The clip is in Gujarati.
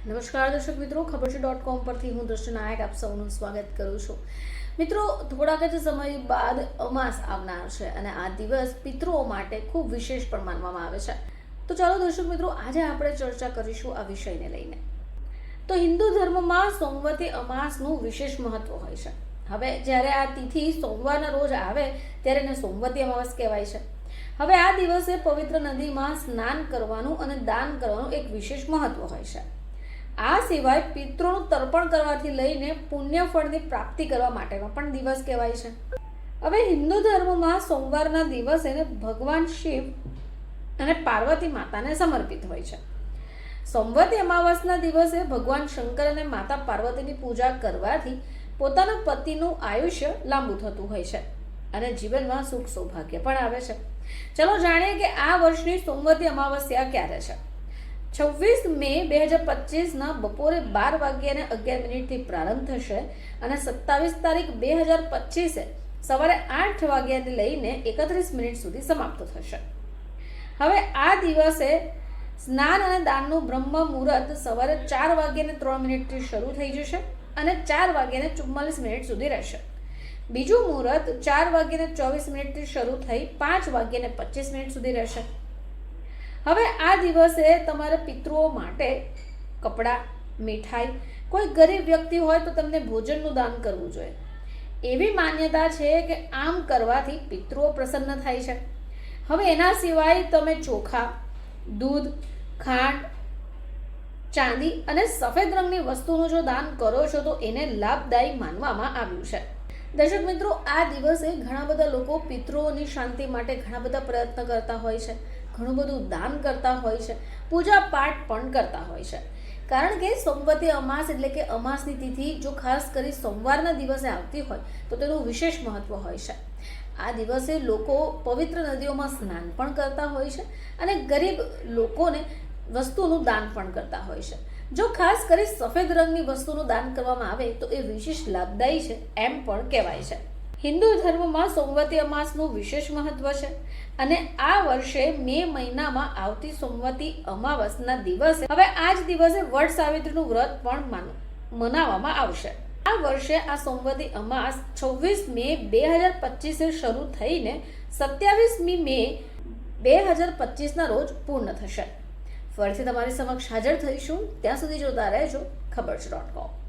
નમસ્કાર દર્શક મિત્રો, ખબર છે .com પરથી હું દ્રષ્ટિ નાયક આપ સૌનું સ્વાગત કરું છું. મિત્રો, થોડાક જ સમય બાદ અમાસ આવનાર છે અને આ દિવસ પિતૃઓ માટે ખૂબ વિશેષ પણ માનવામાં આવે છે. તો ચાલો દર્શક મિત્રો, આજે આપણે ચર્ચા કરીશું આ વિષયને લઈને. તો હિન્દુ ધર્મમાં સોમવતી અમાસનું વિશેષ મહત્વ હોય છે. હવે જ્યારે આ તિથિ સોમવારના રોજ આવે ત્યારે એને સોમવતી અમાસ કહેવાય છે. હવે આ દિવસે પવિત્ર નદીમાં સ્નાન કરવાનું અને દાન કરવાનું એક વિશેષ મહત્વ હોય છે. આ સિવાય પિતૃનું તર્પણ કરવાથી લઈને પુણ્ય ફળની પ્રાપ્તિ કરવા માટેનો પણ દિવસ કહેવાય છે. હવે હિન્દુ ધર્મમાં સોમવારના દિવસે ભગવાન શિવ અને પાર્વતી માતાને સમર્પિત હોય છે. સોમવતી અમાવસના દિવસે ભગવાન શંકર અને માતા પાર્વતીની પૂજા કરવાથી પોતાના પતિનું આયુષ્ય લાંબુ થતું હોય છે અને જીવનમાં સુખ સૌભાગ્ય પણ આવે છે. ચલો જાણીએ કે આ વર્ષની સોમવતી અમાવસ્યા ક્યારે છે. 26 મે 2025 બપોરે 12:11 પ્રારંભ થશે અને 27 તારીખ 2025 સવારે 8 વાગ્યાથી લઈને 31 સુધી સમાપ્ત થશે. હવે આ દિવસે સ્નાન અને દાનનું બ્રહ્મ મુહૂર્ત સવારે 4:03 શરૂ થઈ જશે અને 4:44 સુધી રહેશે. બીજું મુહૂર્ત 4:24 શરૂ થઈ 5:25 સુધી રહેશે. હવે આ દિવસે તમારે પિતૃઓ માટે કપડાં, મીઠાઈ, કોઈ ગરીબ વ્યક્તિ હોય તો તેમને ભોજનનું દાન કરવું જોઈએ. એવી માન્યતા છે કે આમ કરવાથી પિતૃઓ પ્રસન્ન થાય છે. હવે એના સિવાય તમે ચોખા, દૂધ, ખાંડ, ચાંદી અને સફેદ રંગની વસ્તુનું જો દાન કરો છો તો એને લાભદાયી માનવામાં આવ્યું છે. દર્શક મિત્રો, આ દિવસે ઘણા બધા લોકો પિતૃઓની શાંતિ માટે ઘણા બધા પ્રયત્ન કરતા હોય છે, ઘણું બધું દાન કરતા હોય છે, પૂજા પાઠ પણ કરતા હોય છે. કારણ કે સોમવતી અમાસ એટલે કે અમાસની તિથિ જો ખાસ કરી સોમવારના દિવસે આવતી હોય તો તેનું વિશેષ મહત્વ હોય છે. આ દિવસે લોકો પવિત્ર નદીઓમાં સ્નાન પણ કરતા હોય છે અને ગરીબ લોકોને વસ્તુનું દાન પણ કરતા હોય છે. જો ખાસ કરી સફેદ રંગની વસ્તુનું દાન કરવામાં આવે તો એ વિશેષ લાભદાયી છે એમ પણ કહેવાય છે. હિન્દુ ધર્મમાં સોમવતી અમાસનું વિશેષ મહત્વ છે અને આ વર્ષે મે મહિનામાં આવતી સોમવતી અમાવસના દિવસે હવે આ જ દિવસે વટ સાવિત્રીનું વ્રત પણ મનાવવામાં આવશે. આ વર્ષે આ સોમવતી અમાસ 26 મે 2025 શરૂ થઈને 27 મે 2025 રોજ પૂર્ણ થશે. ફરીથી તમારી સમક્ષ હાજર થઈશું. ત્યાં સુધી જોતા રહેજો ખબર છે .com.